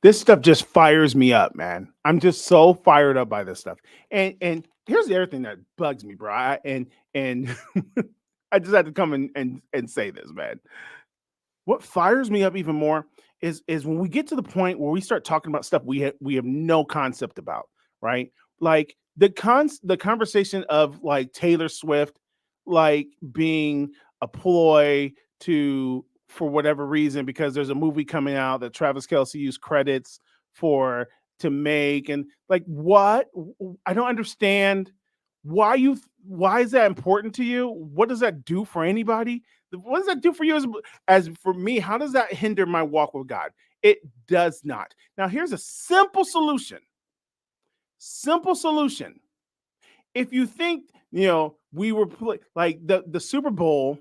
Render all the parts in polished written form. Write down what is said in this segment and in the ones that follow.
This stuff just fires me up, man. I'm just so fired up by this stuff. And here's the other thing that bugs me, bro. And I just had to come and say this, man. What fires me up even more is when we get to the point where we start talking about stuff we have no concept about, right? Like the conversation of like Taylor Swift like being a ploy to for whatever reason because there's a movie coming out that Travis Kelsey used credits for to make and like what I don't understand why is that important to you? What does that do for anybody? What does that do for you as for me? How does that hinder my walk with God? It does not. Now here's a simple solution. Simple solution. If you think, we were like the Super Bowl,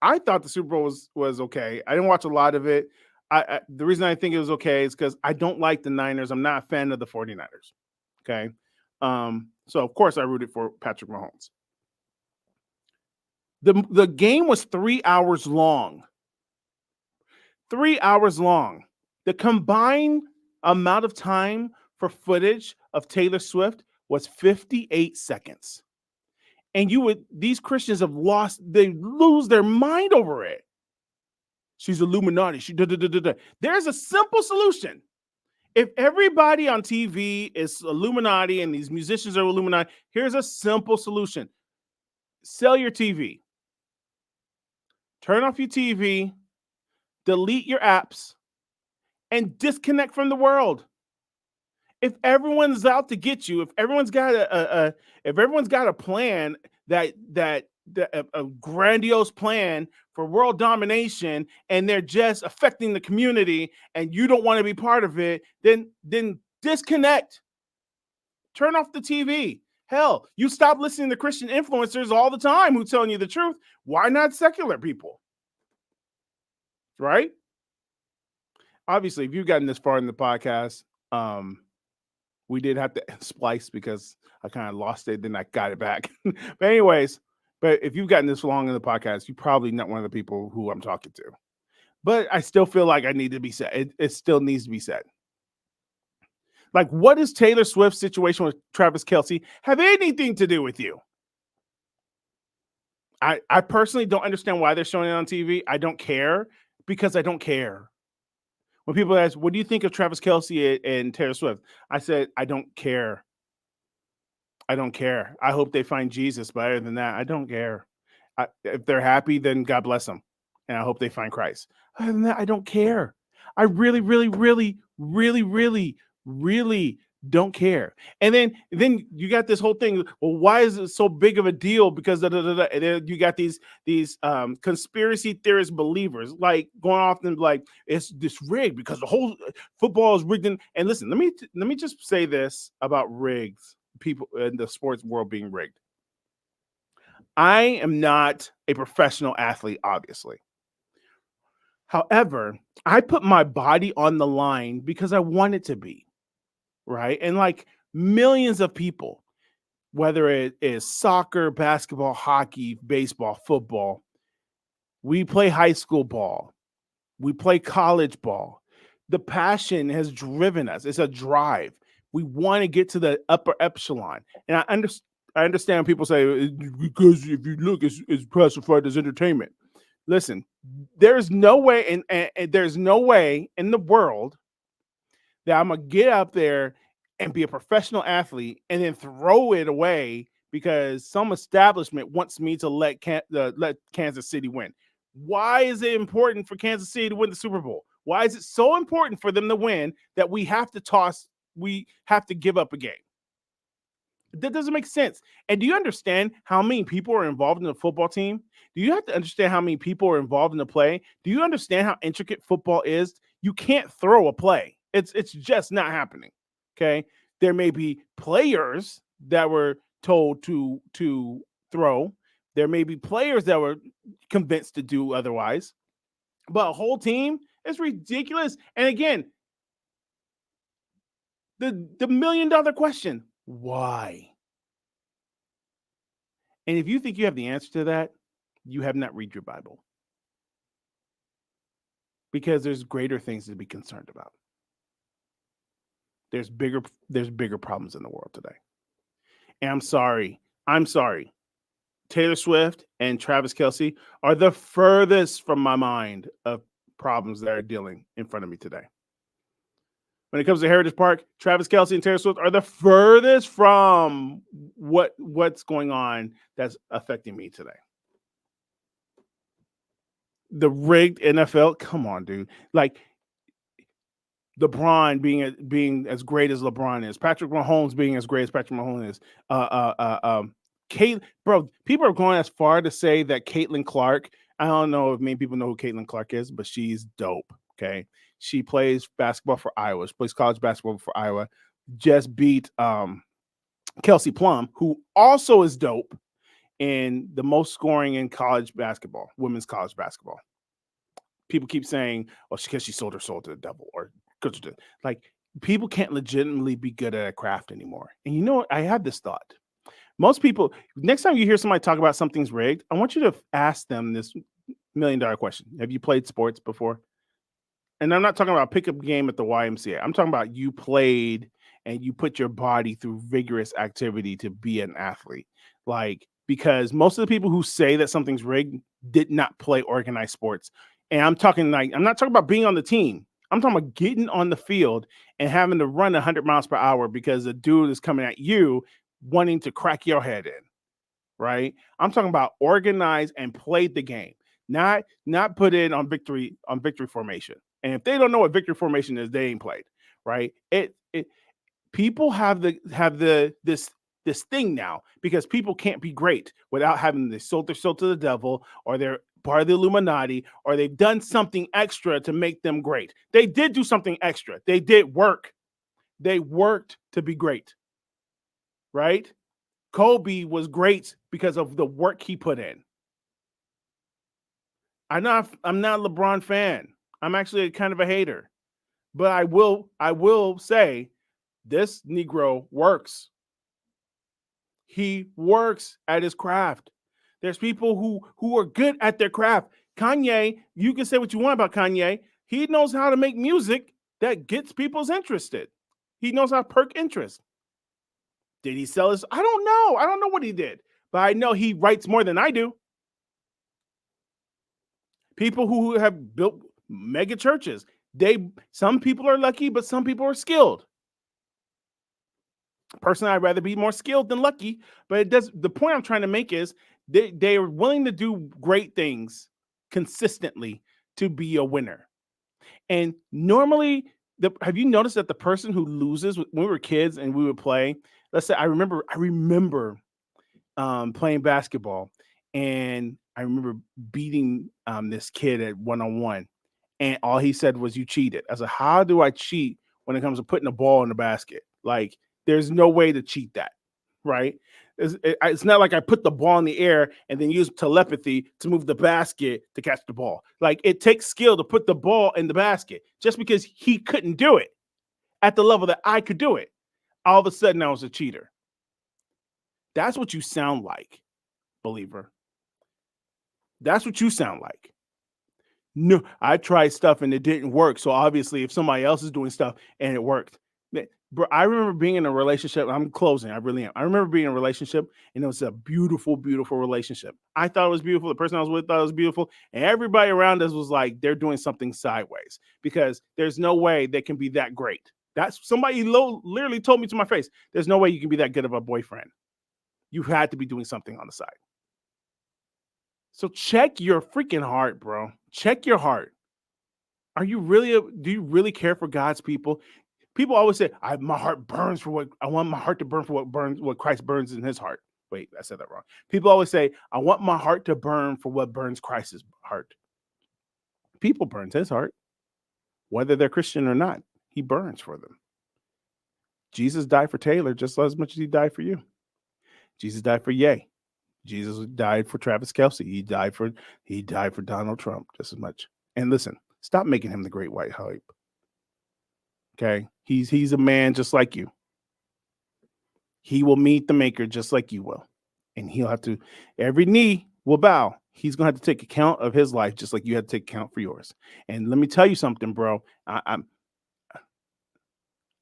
I thought the Super Bowl was okay. I didn't watch a lot of it. The reason I think it was okay is because I don't like the Niners. I'm not a fan of the 49ers. Okay. So of course I rooted for Patrick Mahomes. The game was 3 hours long. 3 hours long. The combined amount of time for footage of Taylor Swift was 58 seconds. And these Christians they lose their mind over it. She's Illuminati. There's a simple solution. If everybody on TV is Illuminati and these musicians are Illuminati, here's a simple solution. Sell your TV. Turn off your TV, delete your apps, and disconnect from the world. If everyone's out to get you, if everyone's got a plan that a grandiose plan for world domination, and they're just affecting the community, and you don't want to be part of it, then disconnect. Turn off the TV. Hell, you stop listening to Christian influencers all the time who telling you the truth. Why not secular people? Right? Obviously, if you've gotten this far in the podcast, we did have to splice because I kind of lost it, then I got it back. But anyways, if you've gotten this long in the podcast, you're probably not one of the people who I'm talking to. But I still feel like I need to be said. It still needs to be said. Like, what does Taylor Swift's situation with Travis Kelsey have anything to do with you? I personally don't understand why they're showing it on TV. I don't care because I don't care. When people ask, what do you think of Travis Kelsey and Taylor Swift? I said, I don't care. I don't care. I hope they find Jesus. But other than that, I don't care. If they're happy, then God bless them. And I hope they find Christ. Other than that, I don't care. I really, really, really, really, really, really don't care. And then you got this whole thing. Well, why is it so big of a deal? Because and then you got these conspiracy theorist believers like going off and like it's this rigged because the whole football is rigged. And listen, let me just say this about rigs, people in the sports world being rigged. I am not a professional athlete, obviously. However, I put my body on the line because I want it to be. Right. And like millions of people, whether it is soccer, basketball, hockey, baseball, football, we play high school ball, we play college ball. The passion has driven us. It's a drive. We want to get to the upper epsilon. And I understand people say, because if you look, it's classified as entertainment. Listen, there's no way, and there's no way in the world that I'm gonna get up there and be a professional athlete and then throw it away because some establishment wants me to let Kansas City win. Why is it important for Kansas City to win the Super Bowl? Why is it so important for them to win that we have to give up a game? That doesn't make sense. And do you understand how many people are involved in the football team? Do you have to understand how many people are involved in the play? Do you understand how intricate football is? You can't throw a play. It's just not happening. Okay. There may be players that were told to throw. There may be players that were convinced to do otherwise. But a whole team is ridiculous. And again, the $1 million question, why? And if you think you have the answer to that, you have not read your Bible. Because there's greater things to be concerned about. There's bigger problems in the world today. And I'm sorry. I'm sorry. Taylor Swift and Travis Kelsey are the furthest from my mind of problems that are dealing in front of me today. When it comes to Heritage Park, Travis Kelsey and Taylor Swift are the furthest from what's going on that's affecting me today. The rigged NFL, come on, dude. Like LeBron being as great as LeBron is, Patrick Mahomes being as great as Patrick Mahomes is, Kate, bro, people are going as far to say that Caitlin Clark. I don't know if many people know who Caitlin Clark is, but she's dope. Okay, she plays basketball for Iowa. She plays college basketball for Iowa. Just beat Kelsey Plum, who also is dope in the most scoring in college basketball, women's college basketball. People keep saying, "Oh, because she sold her soul to the devil," or like people can't legitimately be good at a craft anymore. And you know what? I have this thought. Most people, next time you hear somebody talk about something's rigged, I want you to ask them this $1,000,000 question. Have you played sports before? And I'm not talking about a pickup game at the YMCA. I'm talking about you played and you put your body through vigorous activity to be an athlete. Like, because most of the people who say that something's rigged did not play organized sports. And I'm not talking about being on the team. I'm talking about getting on the field and having to run 100 miles per hour because a dude is coming at you wanting to crack your head in, right? I'm talking about organize and play the game, not put in on victory formation. And if they don't know what victory formation is, they ain't played, right? It people have this thing now because people can't be great without having they sold their soul to the devil, or they're part of the Illuminati, or they've done something extra to make them great. They did do something extra. They did work. They worked to be great, right? Kobe was great because of the work he put in. I'm not a LeBron fan. I'm actually kind of a hater. But I will say this Negro works. He works at his craft. There's people who are good at their craft. Kanye, you can say what you want about Kanye. He knows how to make music that gets people's interested. He knows how to perk interest. Did he sell his? I don't know. I don't know what he did, but I know he writes more than I do. People who have built mega churches, some people are lucky, but some people are skilled. Personally, I'd rather be more skilled than lucky, but it does. The point I'm trying to make is they are willing to do great things consistently to be a winner. And normally, have you noticed that the person who loses when we were kids and we would play? Let's say I remember playing basketball, and I remember beating this kid at 1-on-1, and all he said was, "You cheated." I said, "How do I cheat when it comes to putting a ball in the basket? Like, there's no way to cheat that, right? It's not like I put the ball in the air and then use telepathy to move the basket to catch the ball. Like, it takes skill to put the ball in the basket. Just because he couldn't do it at the level that I could do it, all of a sudden I was a cheater." That's what you sound like, believer. That's what you sound like. No, I tried stuff and it didn't work. So obviously, if somebody else is doing stuff and it worked, bro, I remember being in a relationship. I'm closing. I really am. I remember being in a relationship, and it was a beautiful, beautiful relationship. I thought it was beautiful. The person I was with thought it was beautiful, and everybody around us was like, they're doing something sideways because there's no way they can be that great. That's somebody literally told me to my face. There's no way you can be that good of a boyfriend. You had to be doing something on the side. So check your freaking heart, bro. Check your heart. Do you really care for God's people? People always say, my heart burns for what I want my heart to burn for what Christ burns in his heart. Wait, I said that wrong. People always say, I want my heart to burn for what burns Christ's heart. People burns his heart, whether they're Christian or not. He burns for them. Jesus died for Taylor just as much as he died for you. Jesus died for Ye. Jesus died for Travis Kelsey. He died for Donald Trump just as much. And listen, stop making him the great white hype. Okay, he's a man just like you. He will meet the maker just like you will, and he'll have to. Every knee will bow. He's gonna have to take account of his life just like you had to take account for yours. And let me tell you something, bro.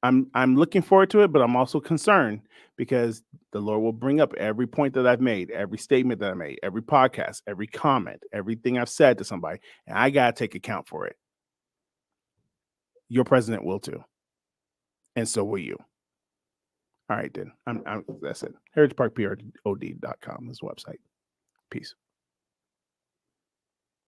I'm looking forward to it, but I'm also concerned because the Lord will bring up every point that I've made, every statement that I made, every podcast, every comment, everything I've said to somebody, and I gotta take account for it. Your president will too, and so will you. All right, then. That's it. HeritageParkPROD.com is the website. Peace.